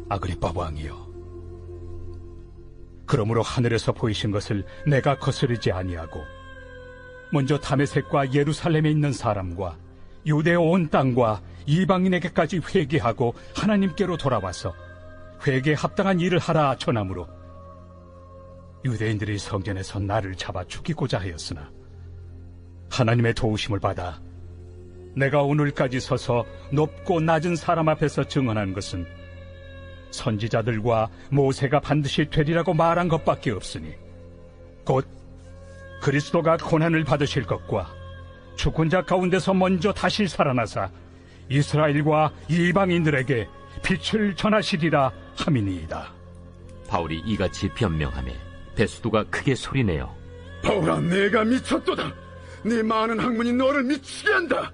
아그리빠 왕이여, 그러므로 하늘에서 보이신 것을 내가 거스르지 아니하고 먼저 다메섹과 예루살렘에 있는 사람과 유대 온 땅과 이방인에게까지 회개하고 하나님께로 돌아와서 회개에 합당한 일을 하라 전하므로 유대인들이 성전에서 나를 잡아 죽이고자 하였으나 하나님의 도우심을 받아 내가 오늘까지 서서 높고 낮은 사람 앞에서 증언한 것은 선지자들과 모세가 반드시 되리라고 말한 것밖에 없으니 곧 그리스도가 고난을 받으실 것과 죽은 자 가운데서 먼저 다시 살아나사 이스라엘과 이방인들에게 빛을 전하시리라 함이니이다. 바울이 이같이 변명하며 베스도가 크게 소리내어 바울아, 내가 미쳤도다. 네 많은 학문이 너를 미치게 한다.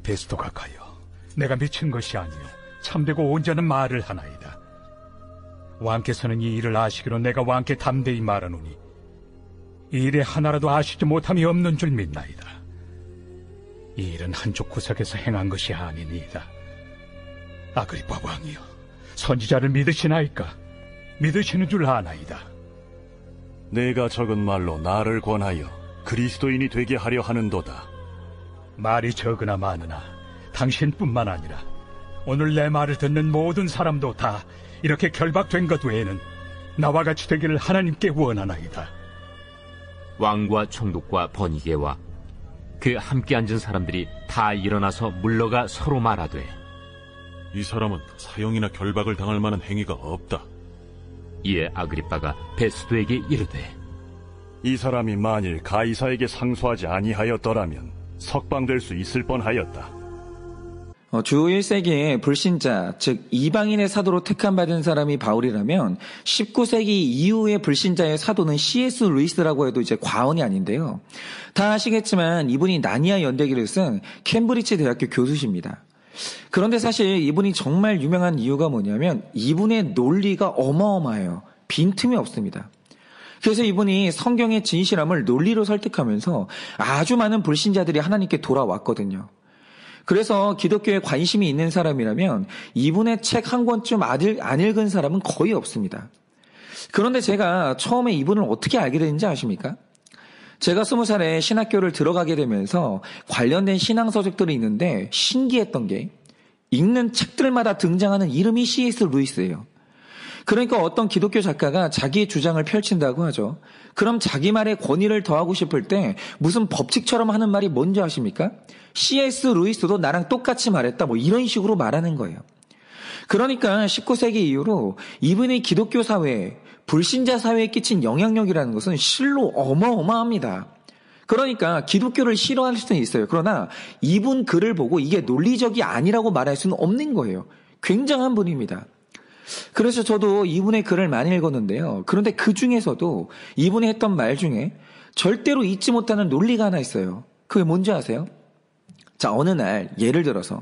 베스도가 가여, 내가 미친 것이 아니요 참되고 온전한 말을 하나이다. 왕께서는 이 일을 아시기로 내가 왕께 담대히 말하노니 이 일에 하나라도 아시지 못함이 없는 줄 믿나이다. 이 일은 한쪽 구석에서 행한 것이 아니니이다. 아그리빠 왕이여, 선지자를 믿으시나이까? 믿으시는 줄 아나이다. 내가 적은 말로 나를 권하여 그리스도인이 되게 하려 하는도다. 말이 적으나 많으나 당신뿐만 아니라 오늘 내 말을 듣는 모든 사람도 다 이렇게 결박된 것 외에는 나와 같이 되기를 하나님께 원하나이다. 왕과 총독과 버니게와 그 함께 앉은 사람들이 다 일어나서 물러가 서로 말하되 이 사람은 사형이나 결박을 당할 만한 행위가 없다. 이에 아그리빠가 베스도에게 이르되 이 사람이 만일 가이사에게 상소하지 아니하였더라면 석방될 수 있을 뻔하였다. 주 1세기에 불신자, 즉 이방인의 사도로 택함받은 사람이 바울이라면 19세기 이후의 불신자의 사도는 C.S. 루이스라고 해도 이제 과언이 아닌데요. 다 아시겠지만 이분이 나니아 연대기를 쓴 캠브리지 대학교 교수십니다. 그런데 사실 이분이 정말 유명한 이유가 뭐냐면 이분의 논리가 어마어마해요. 빈틈이 없습니다. 그래서 이분이 성경의 진실함을 논리로 설득하면서 아주 많은 불신자들이 하나님께 돌아왔거든요. 그래서 기독교에 관심이 있는 사람이라면 이분의 책 한 권쯤 안 읽은 사람은 거의 없습니다. 그런데 제가 처음에 이분을 어떻게 알게 됐는지 아십니까? 제가 20살에 신학교를 들어가게 되면서 관련된 신앙서적들이 있는데 신기했던 게 읽는 책들마다 등장하는 이름이 C.S. 루이스예요. 그러니까 어떤 기독교 작가가 자기의 주장을 펼친다고 하죠. 그럼 자기 말에 권위를 더하고 싶을 때 무슨 법칙처럼 하는 말이 뭔지 아십니까? C.S. 루이스도 나랑 똑같이 말했다, 뭐 이런 식으로 말하는 거예요. 그러니까 19세기 이후로 이분의 기독교 사회에, 불신자 사회에 끼친 영향력이라는 것은 실로 어마어마합니다. 그러니까 기독교를 싫어할 수는 있어요. 그러나 이분 글을 보고 이게 논리적이 아니라고 말할 수는 없는 거예요. 굉장한 분입니다. 그래서 저도 이분의 글을 많이 읽었는데요. 그런데 그 중에서도 이분이 했던 말 중에 절대로 잊지 못하는 논리가 하나 있어요. 그게 뭔지 아세요? 자, 어느 날 예를 들어서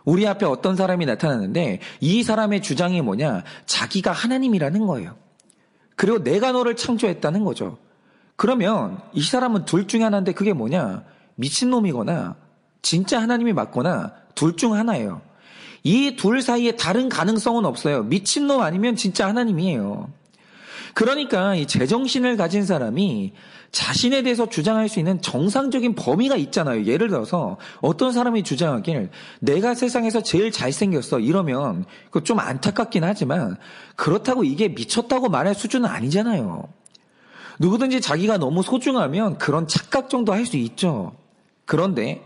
우리 앞에 어떤 사람이 나타나는데 이 사람의 주장이 뭐냐? 자기가 하나님이라는 거예요. 그리고 내가 너를 창조했다는 거죠. 그러면 이 사람은 둘 중에 하나인데 그게 뭐냐? 미친놈이거나 진짜 하나님이 맞거나 둘 중 하나예요. 이 둘 사이에 다른 가능성은 없어요. 미친놈 아니면 진짜 하나님이에요. 그러니까 이 제정신을 가진 사람이 자신에 대해서 주장할 수 있는 정상적인 범위가 있잖아요. 예를 들어서 어떤 사람이 주장하길 내가 세상에서 제일 잘생겼어 이러면 그거 좀 안타깝긴 하지만 그렇다고 이게 미쳤다고 말할 수준은 아니잖아요. 누구든지 자기가 너무 소중하면 그런 착각 정도 할 수 있죠. 그런데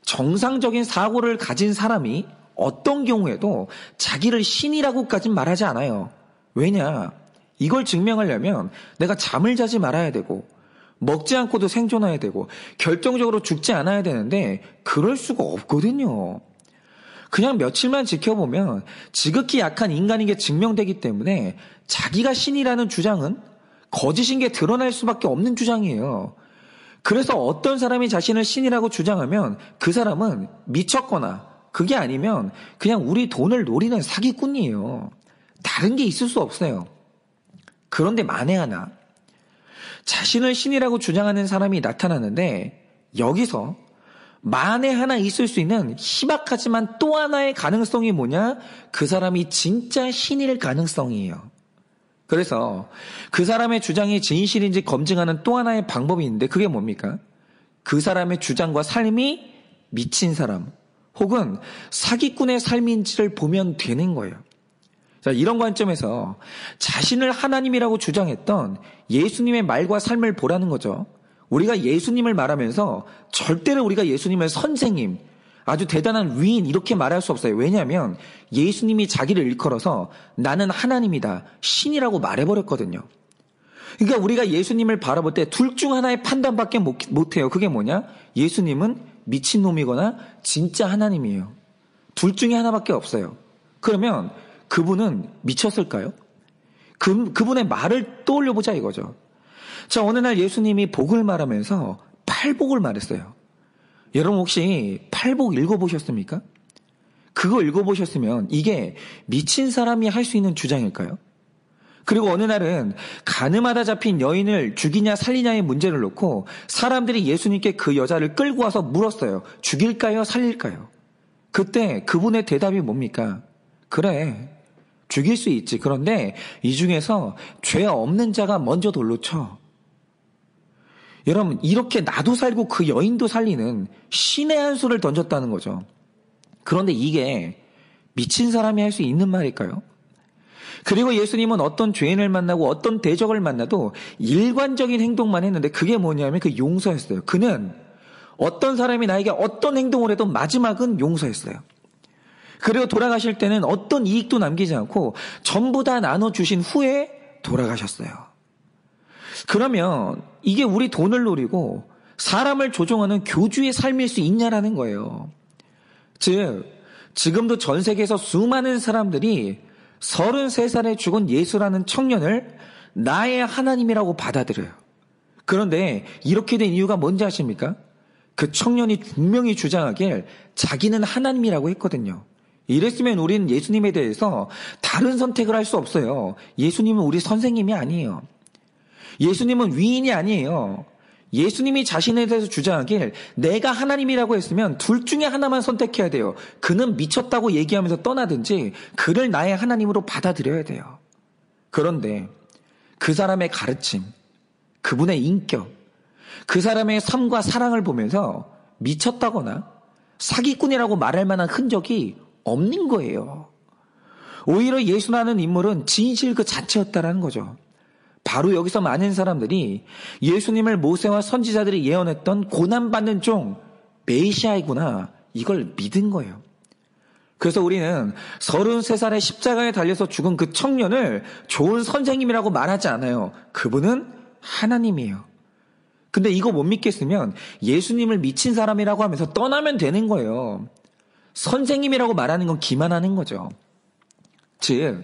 정상적인 사고를 가진 사람이 어떤 경우에도 자기를 신이라고까지는 말하지 않아요. 왜냐? 이걸 증명하려면 내가 잠을 자지 말아야 되고 먹지 않고도 생존해야 되고 결정적으로 죽지 않아야 되는데 그럴 수가 없거든요. 그냥 며칠만 지켜보면 지극히 약한 인간인 게 증명되기 때문에 자기가 신이라는 주장은 거짓인 게 드러날 수밖에 없는 주장이에요. 그래서 어떤 사람이 자신을 신이라고 주장하면 그 사람은 미쳤거나 그게 아니면 그냥 우리 돈을 노리는 사기꾼이에요. 다른 게 있을 수 없어요. 그런데 만에 하나 자신을 신이라고 주장하는 사람이 나타나는데 여기서 만에 하나 있을 수 있는 희박하지만 또 하나의 가능성이 뭐냐? 그 사람이 진짜 신일 가능성이에요. 그래서 그 사람의 주장이 진실인지 검증하는 또 하나의 방법이 있는데 그게 뭡니까? 그 사람의 주장과 삶이 미친 사람 혹은 사기꾼의 삶인지를 보면 되는 거예요. 자, 이런 관점에서 자신을 하나님이라고 주장했던 예수님의 말과 삶을 보라는 거죠. 우리가 예수님을 말하면서 절대로 우리가 예수님을 선생님, 아주 대단한 위인 이렇게 말할 수 없어요. 왜냐하면 예수님이 자기를 일컬어서 나는 하나님이다, 신이라고 말해버렸거든요. 그러니까 우리가 예수님을 바라볼 때 둘 중 하나의 판단밖에 못해요. 그게 뭐냐? 예수님은 미친놈이거나 진짜 하나님이에요. 둘 중에 하나밖에 없어요. 그러면 그분은 미쳤을까요? 그분의 말을 떠올려보자 이거죠. 자, 어느 날 예수님이 복을 말하면서 팔복을 말했어요. 여러분 혹시 팔복 읽어보셨습니까? 그거 읽어보셨으면 이게 미친 사람이 할 수 있는 주장일까요? 그리고 어느 날은 가늠하다 잡힌 여인을 죽이냐 살리냐의 문제를 놓고 사람들이 예수님께 그 여자를 끌고 와서 물었어요. 죽일까요? 살릴까요? 그때 그분의 대답이 뭡니까? 그래, 죽일 수 있지. 그런데 이 중에서 죄 없는 자가 먼저 돌로 쳐. 여러분, 이렇게 나도 살고 그 여인도 살리는 신의 한 수를 던졌다는 거죠. 그런데 이게 미친 사람이 할 수 있는 말일까요? 그리고 예수님은 어떤 죄인을 만나고 어떤 대적을 만나도 일관적인 행동만 했는데 그게 뭐냐면 그 용서였어요. 그는 어떤 사람이 나에게 어떤 행동을 해도 마지막은 용서했어요. 그리고 돌아가실 때는 어떤 이익도 남기지 않고 전부 다 나눠주신 후에 돌아가셨어요. 그러면 이게 우리 돈을 노리고 사람을 조종하는 교주의 삶일 수 있냐라는 거예요. 즉, 지금도 전 세계에서 수많은 사람들이 33살에 죽은 예수라는 청년을 나의 하나님이라고 받아들여요. 그런데 이렇게 된 이유가 뭔지 아십니까? 그 청년이 분명히 주장하길 자기는 하나님이라고 했거든요. 이랬으면 우리는 예수님에 대해서 다른 선택을 할 수 없어요. 예수님은 우리 선생님이 아니에요. 예수님은 위인이 아니에요. 예수님이 자신에 대해서 주장하길 내가 하나님이라고 했으면 둘 중에 하나만 선택해야 돼요. 그는 미쳤다고 얘기하면서 떠나든지 그를 나의 하나님으로 받아들여야 돼요. 그런데 그 사람의 가르침, 그분의 인격, 그 사람의 삶과 사랑을 보면서 미쳤다거나 사기꾼이라고 말할 만한 흔적이 없는 거예요. 오히려 예수라는 인물은 진실 그 자체였다라는 거죠. 바로 여기서 많은 사람들이 예수님을 모세와 선지자들이 예언했던 고난받는 종 메시아이구나 이걸 믿은 거예요. 그래서 우리는 33살에 십자가에 달려서 죽은 그 청년을 좋은 선생님이라고 말하지 않아요. 그분은 하나님이에요. 근데 이거 못 믿겠으면 예수님을 미친 사람이라고 하면서 떠나면 되는 거예요. 선생님이라고 말하는 건 기만하는 거죠. 즉,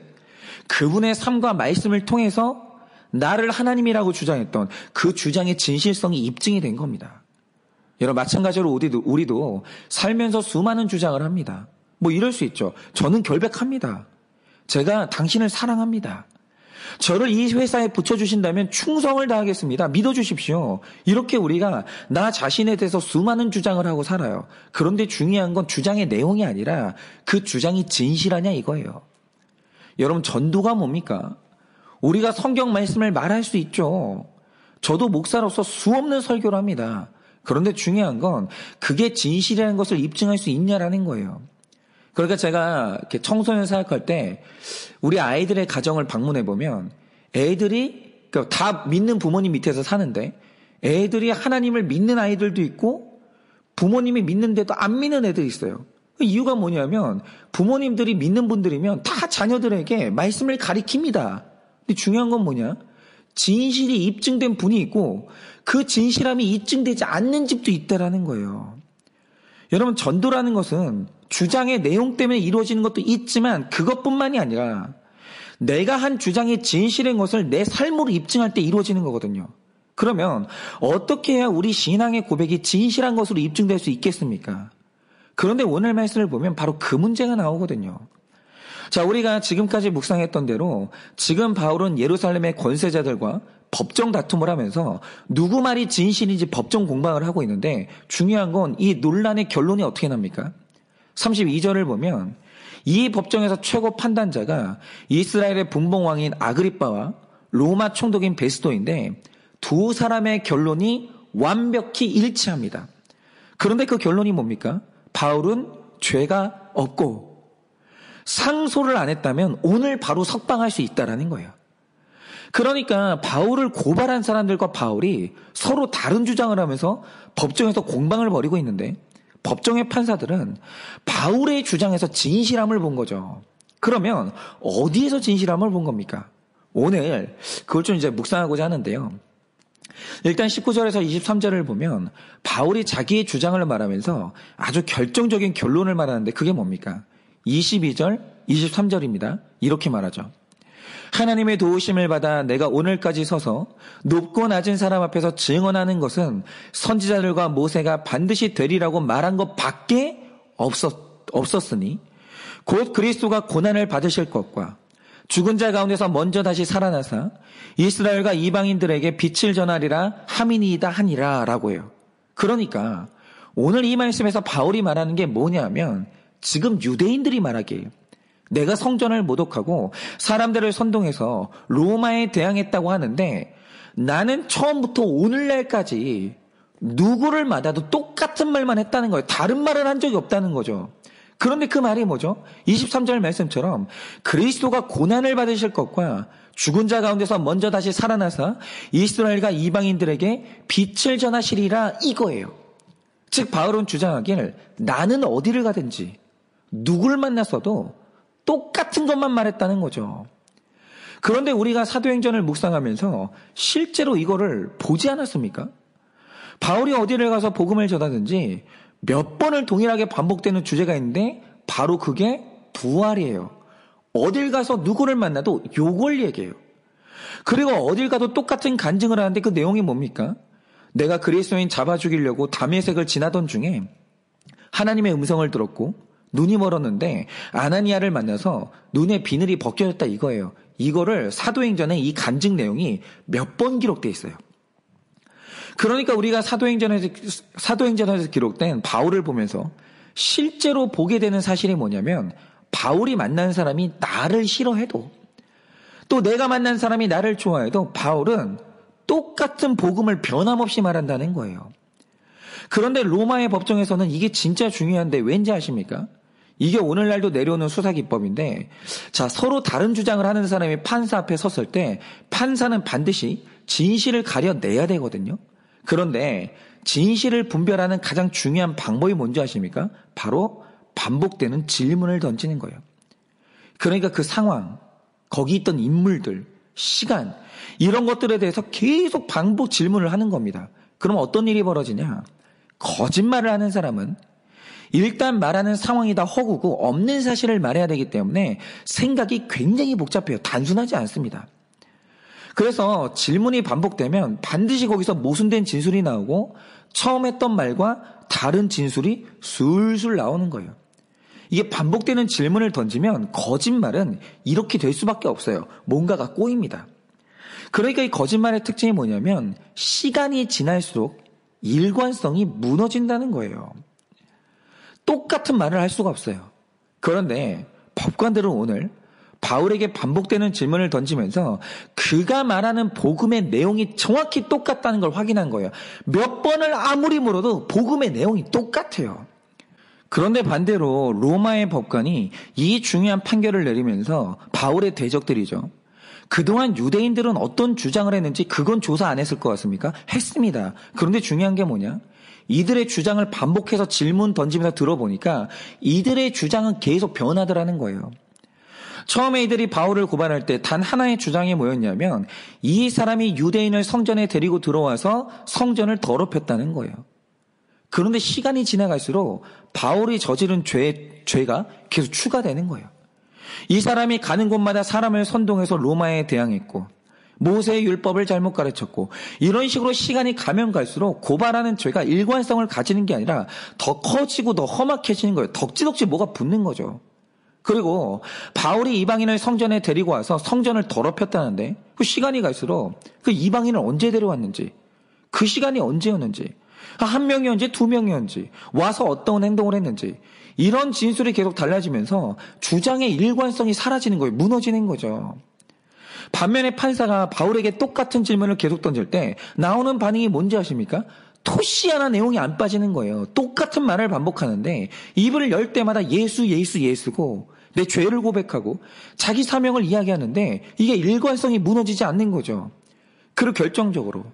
그분의 삶과 말씀을 통해서 나를 하나님이라고 주장했던 그 주장의 진실성이 입증이 된 겁니다. 여러분, 마찬가지로 우리도 살면서 수많은 주장을 합니다. 뭐 이럴 수 있죠. 저는 결백합니다. 제가 당신을 사랑합니다. 저를 이 회사에 붙여주신다면 충성을 다하겠습니다. 믿어주십시오. 이렇게 우리가 나 자신에 대해서 수많은 주장을 하고 살아요. 그런데 중요한 건 주장의 내용이 아니라 그 주장이 진실하냐 이거예요. 여러분, 전도가 뭡니까? 우리가 성경 말씀을 말할 수 있죠. 저도 목사로서 수없는 설교를 합니다. 그런데 중요한 건 그게 진실이라는 것을 입증할 수 있냐라는 거예요. 그러니까 제가 이렇게 청소년 사역할 때 우리 아이들의 가정을 방문해 보면 애들이 다 믿는 부모님 밑에서 사는데 애들이 하나님을 믿는 아이들도 있고 부모님이 믿는데도 안 믿는 애들이 있어요. 그 이유가 뭐냐면 부모님들이 믿는 분들이면 다 자녀들에게 말씀을 가리킵니다. 근데 중요한 건 뭐냐? 진실이 입증된 분이 있고 그 진실함이 입증되지 않는 집도 있다라는 거예요. 여러분, 전도라는 것은 주장의 내용 때문에 이루어지는 것도 있지만 그것뿐만이 아니라 내가 한 주장의 진실인 것을 내 삶으로 입증할 때 이루어지는 거거든요. 그러면 어떻게 해야 우리 신앙의 고백이 진실한 것으로 입증될 수 있겠습니까? 그런데 오늘 말씀을 보면 바로 그 문제가 나오거든요. 자, 우리가 지금까지 묵상했던 대로 지금 바울은 예루살렘의 권세자들과 법정 다툼을 하면서 누구 말이 진실인지 법정 공방을 하고 있는데 중요한 건 이 논란의 결론이 어떻게 납니까? 32절을 보면 이 법정에서 최고 판단자가 이스라엘의 분봉왕인 아그리빠와 로마 총독인 베스도인데 두 사람의 결론이 완벽히 일치합니다. 그런데 그 결론이 뭡니까? 바울은 죄가 없고 상소를 안 했다면 오늘 바로 석방할 수 있다라는 거예요. 그러니까 바울을 고발한 사람들과 바울이 서로 다른 주장을 하면서 법정에서 공방을 벌이고 있는데 법정의 판사들은 바울의 주장에서 진실함을 본 거죠. 그러면 어디에서 진실함을 본 겁니까? 오늘 그걸 좀 이제 묵상하고자 하는데요. 일단 19절에서 23절을 보면 바울이 자기의 주장을 말하면서 아주 결정적인 결론을 말하는데 그게 뭡니까? 22절, 23절입니다. 이렇게 말하죠. 하나님의 도우심을 받아 내가 오늘까지 서서 높고 낮은 사람 앞에서 증언하는 것은 선지자들과 모세가 반드시 되리라고 말한 것밖에 없었으니 곧 그리스도가 고난을 받으실 것과 죽은 자 가운데서 먼저 다시 살아나사 이스라엘과 이방인들에게 빛을 전하리라 함이니이다 하니라 라고 해요. 그러니까 오늘 이 말씀에서 바울이 말하는 게 뭐냐면 지금 유대인들이 말하기에 내가 성전을 모독하고 사람들을 선동해서 로마에 대항했다고 하는데 나는 처음부터 오늘날까지 누구를 맞아도 똑같은 말만 했다는 거예요. 다른 말을 한 적이 없다는 거죠. 그런데 그 말이 뭐죠? 23절 말씀처럼 그리스도가 고난을 받으실 것과 죽은 자 가운데서 먼저 다시 살아나사 이스라엘과 이방인들에게 빛을 전하시리라 이거예요. 즉 바울은 주장하길 나는 어디를 가든지 누굴 만났어도 똑같은 것만 말했다는 거죠. 그런데 우리가 사도행전을 묵상하면서 실제로 이거를 보지 않았습니까? 바울이 어디를 가서 복음을 전하든지 몇 번을 동일하게 반복되는 주제가 있는데 바로 그게 부활이에요. 어딜 가서 누구를 만나도 요걸 얘기해요. 그리고 어딜 가도 똑같은 간증을 하는데 그 내용이 뭡니까? 내가 그리스도인 잡아 죽이려고 다메섹을 지나던 중에 하나님의 음성을 들었고 눈이 멀었는데 아나니아를 만나서 눈에 비늘이 벗겨졌다 이거예요. 이거를 사도행전에 이 간증 내용이 몇 번 기록되어 있어요. 그러니까 우리가 사도행전에서 기록된 바울을 보면서 실제로 보게 되는 사실이 뭐냐면 바울이 만난 사람이 나를 싫어해도 또 내가 만난 사람이 나를 좋아해도 바울은 똑같은 복음을 변함없이 말한다는 거예요. 그런데 로마의 법정에서는 이게 진짜 중요한데 왠지 아십니까? 이게 오늘날도 내려오는 수사기법인데 자 서로 다른 주장을 하는 사람이 판사 앞에 섰을 때 판사는 반드시 진실을 가려내야 되거든요. 그런데 진실을 분별하는 가장 중요한 방법이 뭔지 아십니까? 바로 반복되는 질문을 던지는 거예요. 그러니까 그 상황, 거기 있던 인물들, 시간 이런 것들에 대해서 계속 반복 질문을 하는 겁니다. 그럼 어떤 일이 벌어지냐? 거짓말을 하는 사람은 일단 말하는 상황이 다 허구고 없는 사실을 말해야 되기 때문에 생각이 굉장히 복잡해요. 단순하지 않습니다. 그래서 질문이 반복되면 반드시 거기서 모순된 진술이 나오고 처음 했던 말과 다른 진술이 술술 나오는 거예요. 이게 반복되는 질문을 던지면 거짓말은 이렇게 될 수밖에 없어요. 뭔가가 꼬입니다. 그러니까 이 거짓말의 특징이 뭐냐면 시간이 지날수록 일관성이 무너진다는 거예요. 똑같은 말을 할 수가 없어요. 그런데 법관들은 오늘 바울에게 반복되는 질문을 던지면서 그가 말하는 복음의 내용이 정확히 똑같다는 걸 확인한 거예요. 몇 번을 아무리 물어도 복음의 내용이 똑같아요. 그런데 반대로 로마의 법관이 이 중요한 판결을 내리면서 바울의 대적들이죠. 그동안 유대인들은 어떤 주장을 했는지 그건 조사 안 했을 것 같습니까? 했습니다. 그런데 중요한 게 뭐냐? 이들의 주장을 반복해서 질문 던지면서 들어보니까 이들의 주장은 계속 변하더라는 거예요. 처음에 이들이 바울을 고발할 때 단 하나의 주장이 뭐였냐면 이 사람이 유대인을 성전에 데리고 들어와서 성전을 더럽혔다는 거예요. 그런데 시간이 지나갈수록 바울이 저지른 죄가 계속 추가되는 거예요. 이 사람이 가는 곳마다 사람을 선동해서 로마에 대항했고 모세의 율법을 잘못 가르쳤고 이런 식으로 시간이 가면 갈수록 고발하는 죄가 일관성을 가지는 게 아니라 더 커지고 더 험악해지는 거예요. 덕지덕지 뭐가 붙는 거죠. 그리고 바울이 이방인을 성전에 데리고 와서 성전을 더럽혔다는데 그 시간이 갈수록 그 이방인을 언제 데려왔는지, 그 시간이 언제였는지, 한 명이었는지 두 명이었는지, 와서 어떤 행동을 했는지, 이런 진술이 계속 달라지면서 주장의 일관성이 사라지는 거예요. 무너지는 거죠. 반면에 판사가 바울에게 똑같은 질문을 계속 던질 때 나오는 반응이 뭔지 아십니까? 토시 하나 내용이 안 빠지는 거예요. 똑같은 말을 반복하는데 입을 열 때마다 예수, 예수, 예수고 내 죄를 고백하고 자기 사명을 이야기하는데 이게 일관성이 무너지지 않는 거죠. 그리고 결정적으로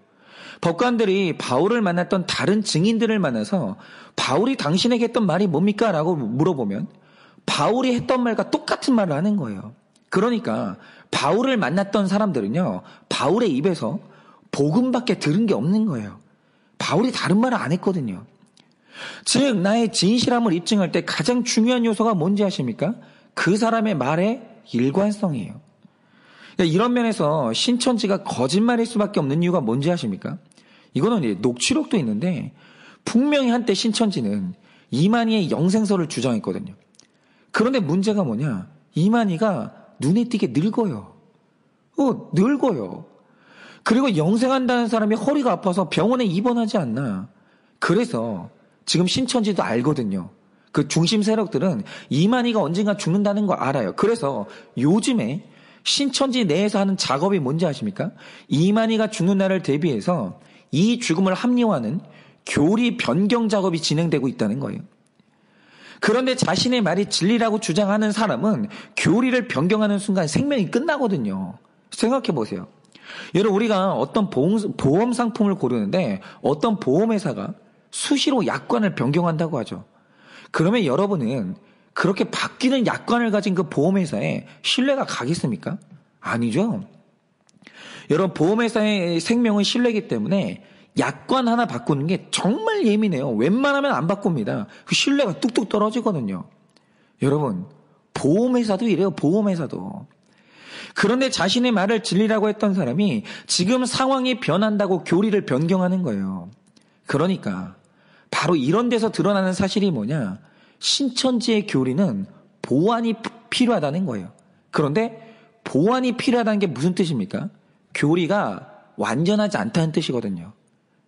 법관들이 바울을 만났던 다른 증인들을 만나서 바울이 당신에게 했던 말이 뭡니까? 라고 물어보면 바울이 했던 말과 똑같은 말을 하는 거예요. 그러니까 바울을 만났던 사람들은요, 바울의 입에서 복음밖에 들은 게 없는 거예요. 바울이 다른 말을 안 했거든요. 즉 나의 진실함을 입증할 때 가장 중요한 요소가 뭔지 아십니까? 그 사람의 말의 일관성이에요. 그러니까 이런 면에서 신천지가 거짓말일 수밖에 없는 이유가 뭔지 아십니까? 이거는 이제 녹취록도 있는데 분명히 한때 신천지는 이만희의 영생설을 주장했거든요. 그런데 문제가 뭐냐? 이만희가 눈에 띄게 늙어요. 늙어요. 그리고 영생한다는 사람이 허리가 아파서 병원에 입원하지 않나. 그래서 지금 신천지도 알거든요. 그 중심 세력들은 이만희가 언젠가 죽는다는 거 알아요. 그래서 요즘에 신천지 내에서 하는 작업이 뭔지 아십니까? 이만희가 죽는 날을 대비해서 이 죽음을 합리화하는 교리 변경 작업이 진행되고 있다는 거예요. 그런데 자신의 말이 진리라고 주장하는 사람은 교리를 변경하는 순간 생명이 끝나거든요. 생각해 보세요. 여러분, 우리가 어떤 보험 상품을 고르는데 어떤 보험회사가 수시로 약관을 변경한다고 하죠. 그러면 여러분은 그렇게 바뀌는 약관을 가진 그 보험회사에 신뢰가 가겠습니까? 아니죠. 여러분, 보험회사의 생명은 신뢰이기 때문에 약관 하나 바꾸는 게 정말 예민해요. 웬만하면 안 바꿉니다. 그 신뢰가 뚝뚝 떨어지거든요. 여러분, 보험회사도 이래요. 보험회사도. 그런데 자신의 말을 진리라고 했던 사람이 지금 상황이 변한다고 교리를 변경하는 거예요. 그러니까 바로 이런 데서 드러나는 사실이 뭐냐? 신천지의 교리는 보완이 필요하다는 거예요. 그런데 보완이 필요하다는 게 무슨 뜻입니까? 교리가 완전하지 않다는 뜻이거든요.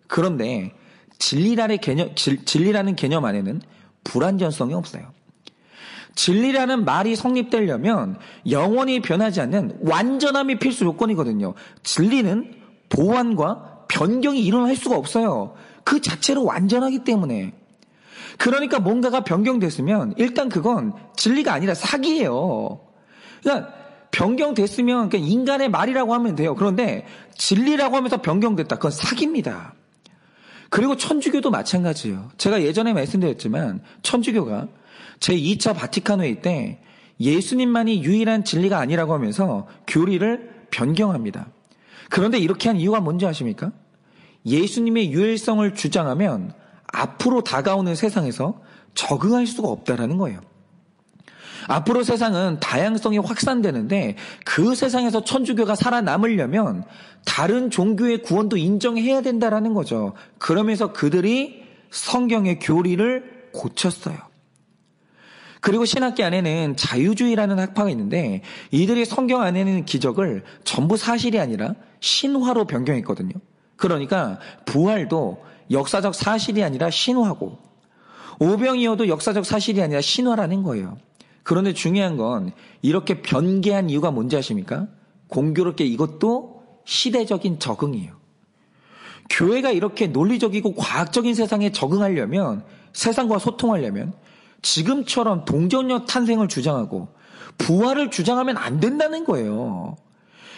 그런데 진리라는 개념 안에는 불완전성이 없어요. 진리라는 말이 성립되려면 영원히 변하지 않는 완전함이 필수 요건이거든요. 진리는 보완과 변경이 일어날 수가 없어요. 그 자체로 완전하기 때문에. 그러니까 뭔가가 변경됐으면 일단 그건 진리가 아니라 사기예요. 그러니까 변경됐으면 그냥 인간의 말이라고 하면 돼요. 그런데 진리라고 하면서 변경됐다. 그건 사기입니다. 그리고 천주교도 마찬가지예요. 제가 예전에 말씀드렸지만 천주교가 제2차 바티칸 회의 때 예수님만이 유일한 진리가 아니라고 하면서 교리를 변경합니다. 그런데 이렇게 한 이유가 뭔지 아십니까? 예수님의 유일성을 주장하면 앞으로 다가오는 세상에서 적응할 수가 없다라는 거예요. 앞으로 세상은 다양성이 확산되는데 그 세상에서 천주교가 살아남으려면 다른 종교의 구원도 인정해야 된다라는 거죠. 그러면서 그들이 성경의 교리를 고쳤어요. 그리고 신학계 안에는 자유주의라는 학파가 있는데 이들이 성경 안에는 기적을 전부 사실이 아니라 신화로 변경했거든요. 그러니까 부활도 역사적 사실이 아니라 신화고 오병이어도 역사적 사실이 아니라 신화라는 거예요. 그런데 중요한 건 이렇게 변개한 이유가 뭔지 아십니까? 공교롭게 이것도 시대적인 적응이에요. 교회가 이렇게 논리적이고 과학적인 세상에 적응하려면, 세상과 소통하려면 지금처럼 동정력 탄생을 주장하고 부활을 주장하면 안 된다는 거예요.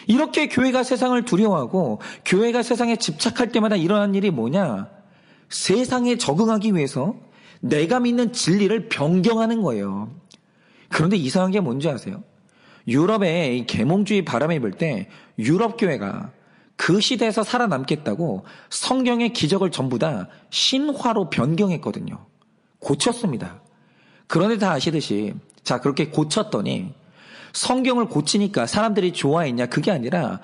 이렇게 교회가 세상을 두려워하고 교회가 세상에 집착할 때마다 일어나는 일이 뭐냐? 세상에 적응하기 위해서 내가 믿는 진리를 변경하는 거예요. 그런데 이상한 게 뭔지 아세요? 유럽에 이 계몽주의 바람이 불 때 유럽 교회가 그 시대에서 살아남겠다고 성경의 기적을 전부 다 신화로 변경했거든요. 고쳤습니다. 그런데 다 아시듯이 자 그렇게 고쳤더니 성경을 고치니까 사람들이 좋아했냐? 그게 아니라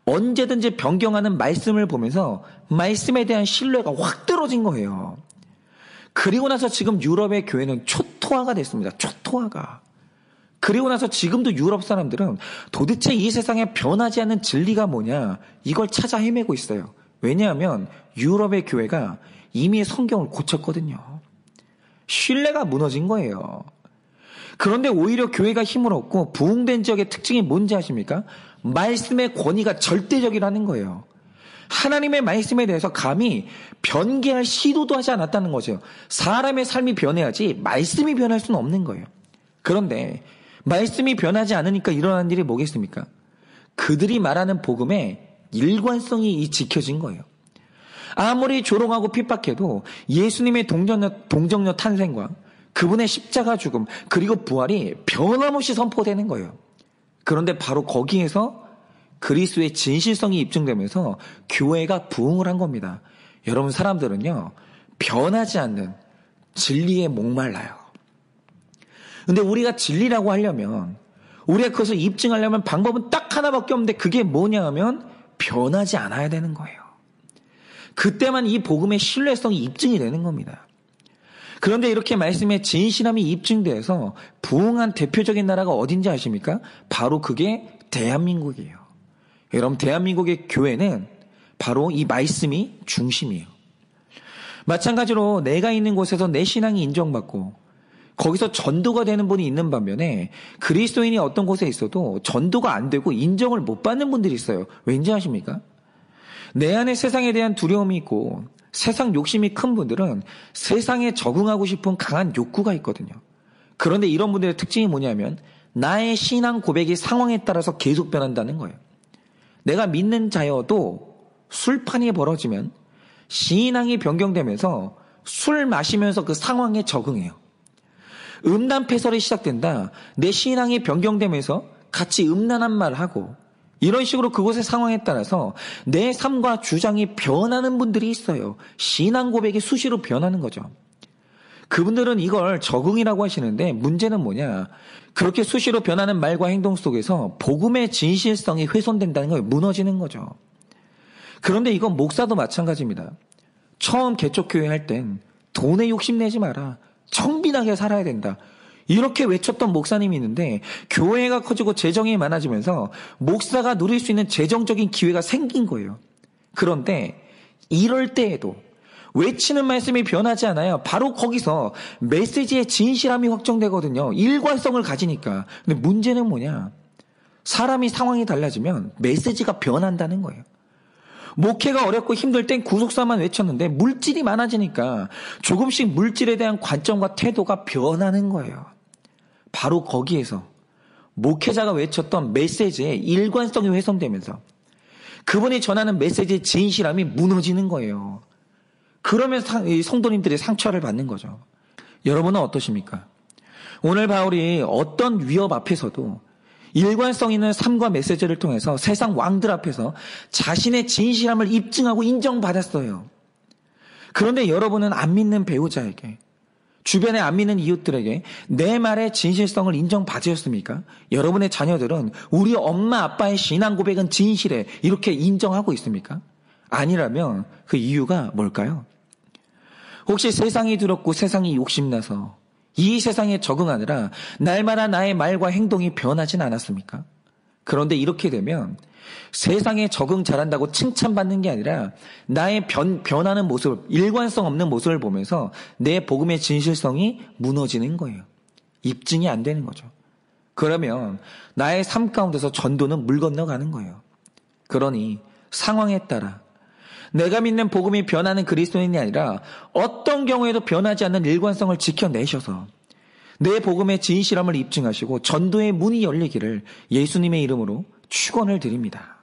언제든지 변경하는 말씀을 보면서 말씀에 대한 신뢰가 확 떨어진 거예요. 그리고 나서 지금 유럽의 교회는 초토화가 됐습니다. 초토화가. 그리고 나서 지금도 유럽 사람들은 도대체 이 세상에 변하지 않는 진리가 뭐냐 이걸 찾아 헤매고 있어요. 왜냐하면 유럽의 교회가 이미 성경을 고쳤거든요. 신뢰가 무너진 거예요. 그런데 오히려 교회가 힘을 얻고 부흥된 지역의 특징이 뭔지 아십니까? 말씀의 권위가 절대적이라는 거예요. 하나님의 말씀에 대해서 감히 변개할 시도도 하지 않았다는 거죠. 사람의 삶이 변해야지 말씀이 변할 수는 없는 거예요. 그런데 말씀이 변하지 않으니까 일어나는 일이 뭐겠습니까? 그들이 말하는 복음의 일관성이 지켜진 거예요. 아무리 조롱하고 핍박해도 예수님의 동정녀 탄생과 그분의 십자가 죽음 그리고 부활이 변함없이 선포되는 거예요. 그런데 바로 거기에서 그리스도의 진실성이 입증되면서 교회가 부흥을 한 겁니다. 여러분 사람들은요 변하지 않는 진리에 목말라요. 근데 우리가 진리라고 하려면 우리가 그것을 입증하려면 방법은 딱 하나밖에 없는데 그게 뭐냐 하면 변하지 않아야 되는 거예요. 그때만 이 복음의 신뢰성이 입증이 되는 겁니다. 그런데 이렇게 말씀의 진실함이 입증돼서 부흥한 대표적인 나라가 어딘지 아십니까? 바로 그게 대한민국이에요. 여러분 대한민국의 교회는 바로 이 말씀이 중심이에요. 마찬가지로 내가 있는 곳에서 내 신앙이 인정받고 거기서 전도가 되는 분이 있는 반면에 그리스도인이 어떤 곳에 있어도 전도가 안 되고 인정을 못 받는 분들이 있어요. 왠지 아십니까? 내 안에 세상에 대한 두려움이 있고 세상 욕심이 큰 분들은 세상에 적응하고 싶은 강한 욕구가 있거든요. 그런데 이런 분들의 특징이 뭐냐면 나의 신앙 고백이 상황에 따라서 계속 변한다는 거예요. 내가 믿는 자여도 술판이 벌어지면 신앙이 변경되면서 술 마시면서 그 상황에 적응해요. 음란패설이 시작된다. 내 신앙이 변경되면서 같이 음란한 말을 하고 이런 식으로 그곳의 상황에 따라서 내 삶과 주장이 변하는 분들이 있어요. 신앙 고백이 수시로 변하는 거죠. 그분들은 이걸 적응이라고 하시는데 문제는 뭐냐. 그렇게 수시로 변하는 말과 행동 속에서 복음의 진실성이 훼손된다는 거예요. 무너지는 거죠. 그런데 이건 목사도 마찬가지입니다. 처음 개척교회 할 땐 돈에 욕심내지 마라. 청빈하게 살아야 된다. 이렇게 외쳤던 목사님이 있는데 교회가 커지고 재정이 많아지면서 목사가 누릴 수 있는 재정적인 기회가 생긴 거예요. 그런데 이럴 때에도 외치는 말씀이 변하지 않아요. 바로 거기서 메시지의 진실함이 확정되거든요. 일관성을 가지니까. 근데 문제는 뭐냐? 사람이 상황이 달라지면 메시지가 변한다는 거예요. 목회가 어렵고 힘들 땐 구속사만 외쳤는데 물질이 많아지니까 조금씩 물질에 대한 관점과 태도가 변하는 거예요. 바로 거기에서 목회자가 외쳤던 메시지의 일관성이 훼손되면서 그분이 전하는 메시지의 진실함이 무너지는 거예요. 그러면 성도님들이 상처를 받는 거죠. 여러분은 어떠십니까? 오늘 바울이 어떤 위협 앞에서도 일관성 있는 삶과 메시지를 통해서 세상 왕들 앞에서 자신의 진실함을 입증하고 인정받았어요. 그런데 여러분은 안 믿는 배우자에게, 주변에 안 믿는 이웃들에게 내 말의 진실성을 인정받으셨습니까? 여러분의 자녀들은 우리 엄마 아빠의 신앙 고백은 진실해 이렇게 인정하고 있습니까? 아니라면 그 이유가 뭘까요? 혹시 세상이 두렵고 세상이 욕심나서 이 세상에 적응하느라 날마다 나의 말과 행동이 변하진 않았습니까? 그런데 이렇게 되면 세상에 적응 잘한다고 칭찬받는 게 아니라 나의 변하는 모습, 일관성 없는 모습을 보면서 내 복음의 진실성이 무너지는 거예요. 입증이 안 되는 거죠. 그러면 나의 삶 가운데서 전도는 물 건너가는 거예요. 그러니 상황에 따라 내가 믿는 복음이 변하는 그리스도인이 아니라 어떤 경우에도 변하지 않는 일관성을 지켜내셔서 내 복음의 진실함을 입증하시고 전도의 문이 열리기를 예수님의 이름으로 축원을 드립니다.